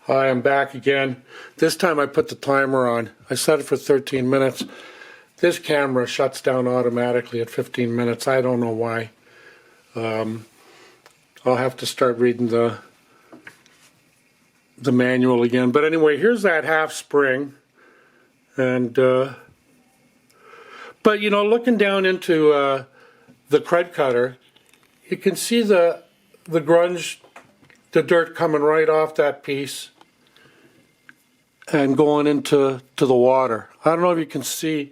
Hi, I'm back again. This time I put the timer on. I set it for 13 minutes. This camera shuts down automatically at 15 minutes. I don't know why. I'll have to start reading the manual again. But anyway, here's that half spring. And but you know, looking down into the KRUD cutter, you can see the grunge, the dirt coming right off that piece and going into the water. I don't know if you can see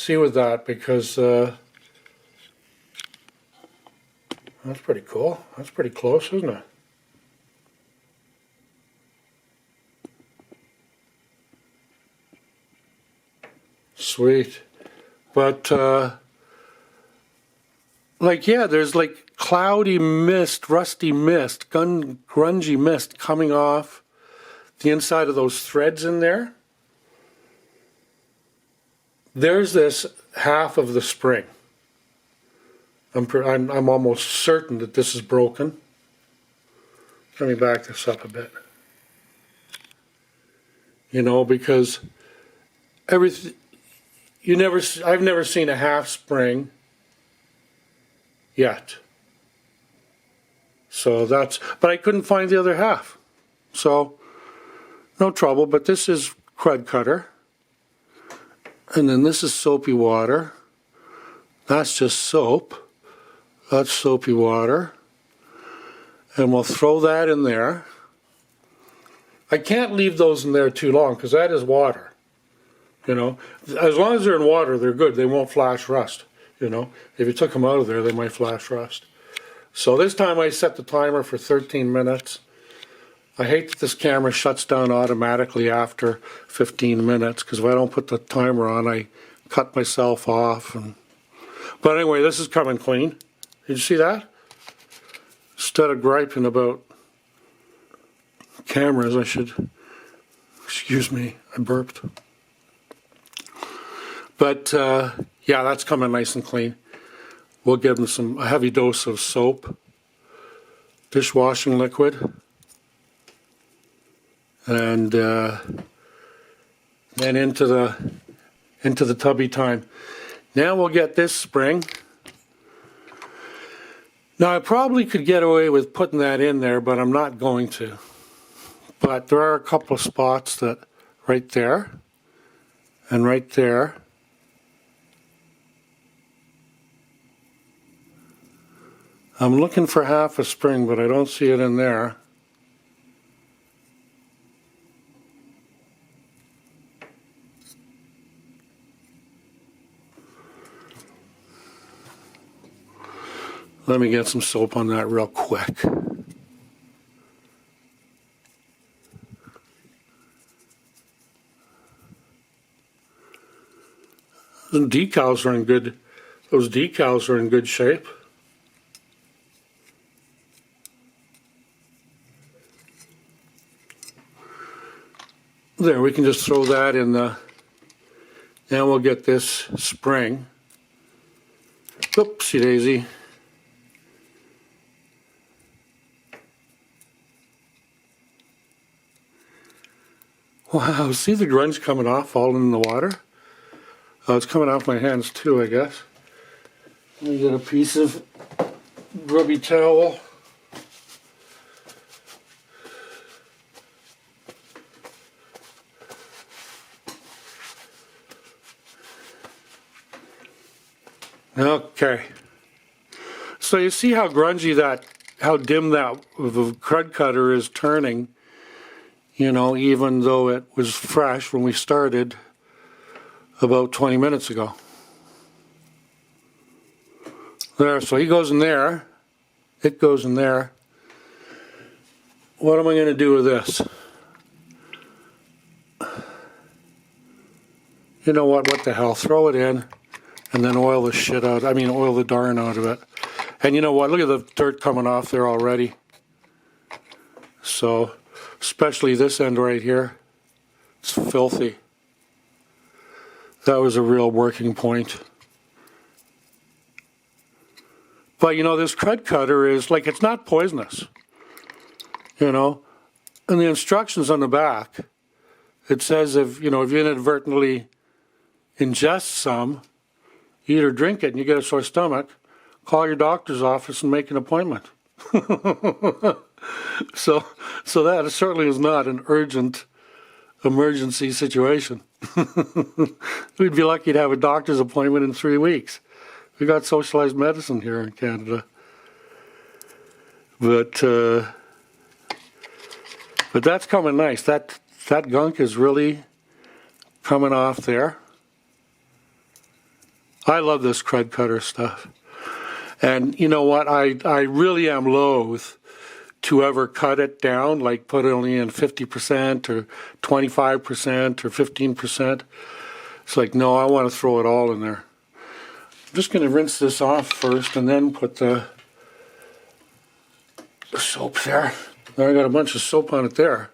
with that, because that's pretty cool. That's pretty close, isn't it? Sweet. But like, yeah, there's like cloudy mist, rusty mist, grungy mist coming off the inside of those threads in there. There's this half of the spring. I'm almost certain that this is broken. Let me back this up a bit. You know, because everything, I've never seen a half spring yet. So that's, but I couldn't find the other half. So no trouble, but this is KRUD cutter. And then this is soapy water. That's just soap. That's soapy water. And we'll throw that in there. I can't leave those in there too long, because that is water. You know, as long as they're in water, they're good. They won't flash rust. You know, if you took them out of there, they might flash rust. So this time I set the timer for 13 minutes. I hate that this camera shuts down automatically after 15 minutes, because if I don't put the timer on, I cut myself off. But anyway, this is coming clean. Did you see that? Instead of griping about cameras, I should, excuse me, I burped. But yeah, that's coming nice and clean. We'll give them a heavy dose of soap, dishwashing liquid, and then into the tubby time. Now we'll get this spring. Now I probably could get away with putting that in there, but I'm not going to. But there are a couple of spots that right there and right there. I'm looking for half a spring, but I don't see it in there. Let me get some soap on that real quick. Those decals are in good. Those decals are in good shape. There, we can just throw that in the. Now we'll get this spring. Oopsie daisy. Wow, see the grunge coming off, all in the water? Oh, it's coming off my hands too, I guess. Let me get a piece of grubby towel. Okay. So you see how grungy that, how dim that KRUD cutter is turning. You know, even though it was fresh when we started about 20 minutes ago. There, so he goes in there. It goes in there. What am I going to do with this? You know what the hell, throw it in and then oil the shit out, oil the darn out of it. And you know what, look at the dirt coming off there already. So, especially this end right here, it's filthy. That was a real working point. But you know, this KRUD cutter is like, it's not poisonous. You know, in the instructions on the back, it says if you inadvertently ingest some, you either drink it and you get a sore stomach, call your doctor's office and make an appointment. So that certainly is not an urgent emergency situation. We'd be lucky to have a doctor's appointment in 3 weeks. We got socialized medicine here in Canada. But that's coming nice. That gunk is really coming off there. I love this KRUD cutter stuff. And you know what? I really am loath to ever cut it down, like put it only in 50% or 25% or 15%. It's like, no, I want to throw it all in there. I'm just going to rinse this off first and then put the soap there. Now I got a bunch of soap on it there,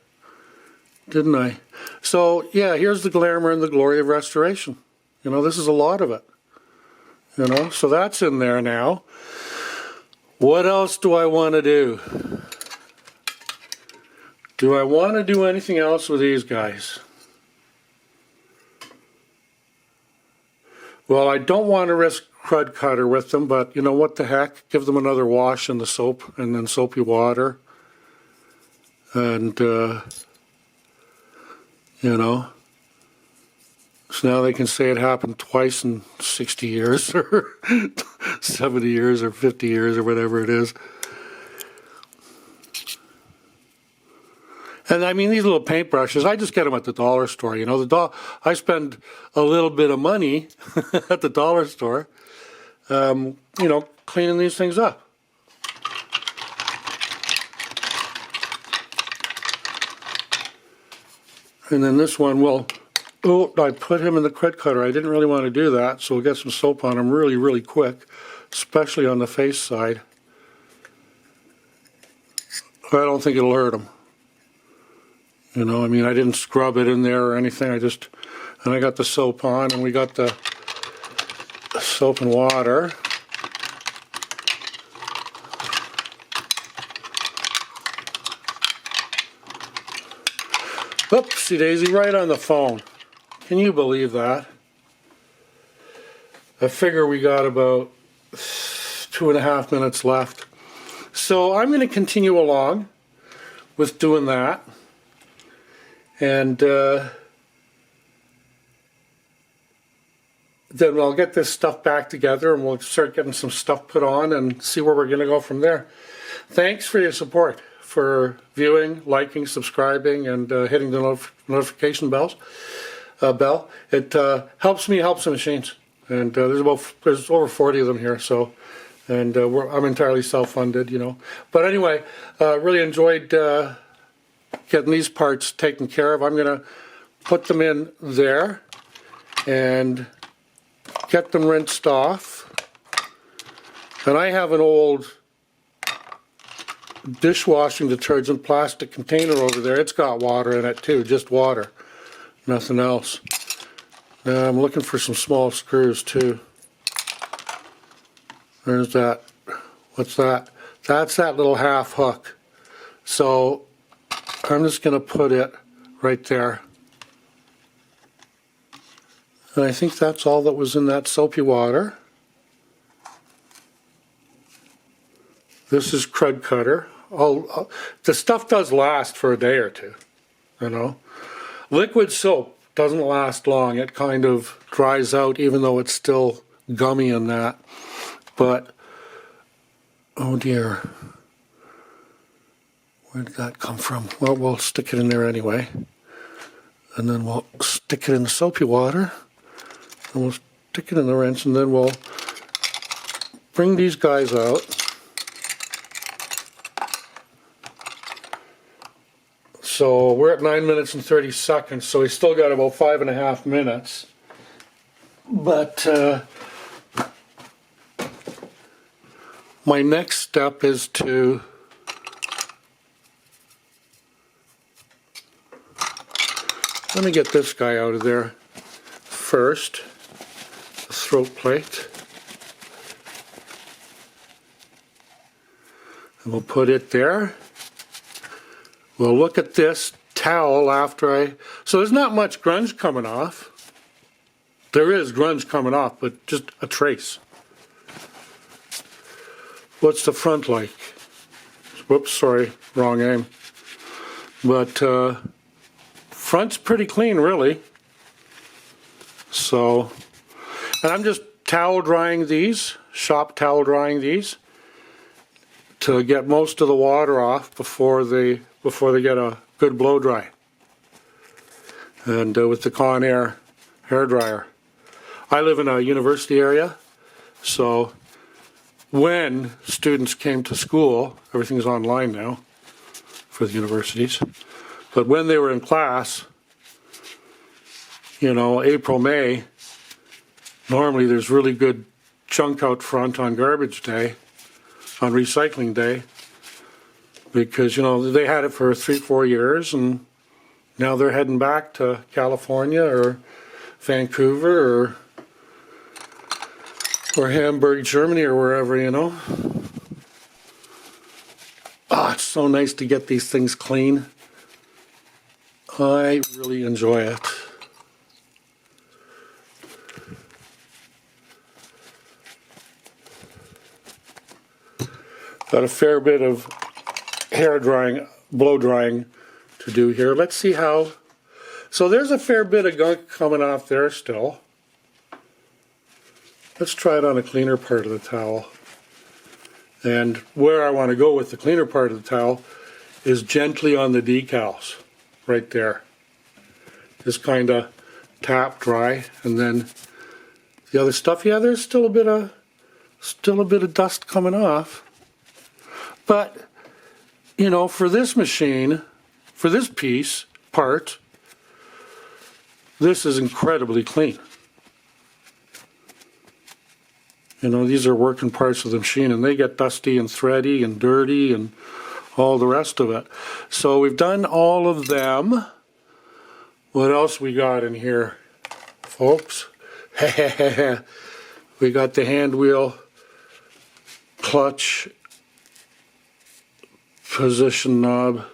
didn't I? So yeah, here's the glamour and the glory of restoration. This is a lot of it. So that's in there now. What else do I want to do? Do I want to do anything else with these guys? Well, I don't want to risk KRUD cutter with them, but what the heck? Give them another wash in the soap and then soapy water. And, so now they can say it happened twice in 60 years or 70 years or 50 years or whatever it is. And I mean, these little paintbrushes, I just get them at the dollar store. I spend a little bit of money at the dollar store, cleaning these things up. And then this one will, I put him in the KRUD cutter. I didn't really want to do that, so we'll get some soap on him really, really quick, especially on the face side. I don't think it'll hurt him. I didn't scrub it in there or anything. And I got the soap on, and we got the soap and water. Oopsie daisy, right on the phone. Can you believe that? I figure we got about 2.5 minutes left. So I'm going to continue along with doing that. And then I'll get this stuff back together and we'll start getting some stuff put on and see where we're going to go from there. Thanks for your support, for viewing, liking, subscribing, and hitting the notification bell. It helps me help some machines. And there's over 40 of them here, so, and I'm entirely self-funded, But anyway, really enjoyed getting these parts taken care of. I'm going to put them in there and get them rinsed off. And I have an old dishwashing detergent plastic container over there. It's got water in it too, just water, nothing else. Now I'm looking for some small screws too. There's that. What's that? That's that little half hook. So I'm just going to put it right there. And I think that's all that was in that soapy water. This is KRUD cutter. The stuff does last for a day or two, Liquid soap doesn't last long. It kind of dries out even though it's still gummy in that. But, oh dear. Where did that come from? Well, we'll stick it in there anyway. And then we'll stick it in the soapy water. And we'll stick it in the rinse, and then we'll bring these guys out. So we're at 9 minutes and 30 seconds, so we still got about 5.5 minutes. But my next step is to let me get this guy out of there first, the throat plate. And we'll put it there. Well, look at this towel after so there's not much grunge coming off. There is grunge coming off, but just a trace. What's the front like? Whoops, sorry, wrong aim. But front's pretty clean, really. So, and I'm just towel drying these, shop towel drying these, to get most of the water off before they get a good blow dry. And with the Conair hair dryer. I live in a university area, so when students came to school, everything's online now for the universities, but when they were in class, you know, April, May, normally there's really good chunk out front on garbage day, on recycling day, because, you know, they had it for 3-4 years, and now they're heading back to California or Vancouver or Hamburg, Germany, or wherever, you know. Ah, it's so nice to get these things clean. I really enjoy it. Got a fair bit of hair drying, blow drying to do here. Let's see how. So there's a fair bit of gunk coming off there still. Let's try it on a cleaner part of the towel. And where I want to go with the cleaner part of the towel is gently on the decals, right there. Just kind of tap dry, and then the other stuff. Yeah, there's still a bit of dust coming off. But you know, for this machine, for this part, this is incredibly clean. You know, these are working parts of the machine, and they get dusty and thready and dirty and all the rest of it. So we've done all of them. What else we got in here, folks? We got the hand wheel clutch position knob.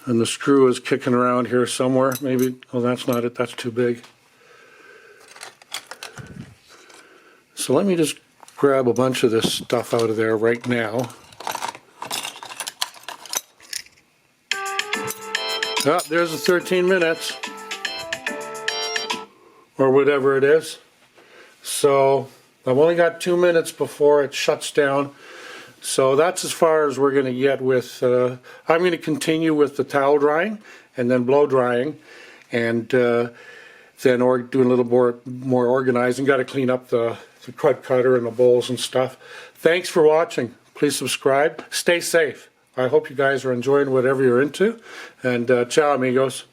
And the screw is kicking around here somewhere. Maybe, oh, that's not it. That's too big. So let me just grab a bunch of this stuff out of there right now. Oh, there's the 13 minutes. Or whatever it is. So I've only got 2 minutes before it shuts down. So that's as far as we're going to get with, I'm going to continue with the towel drying and then blow drying, and then doing a little more organizing. Got to clean up the KRUD cutter and the bowls and stuff. Thanks for watching. Please subscribe. Stay safe. I hope you guys are enjoying whatever you're into, and ciao amigos.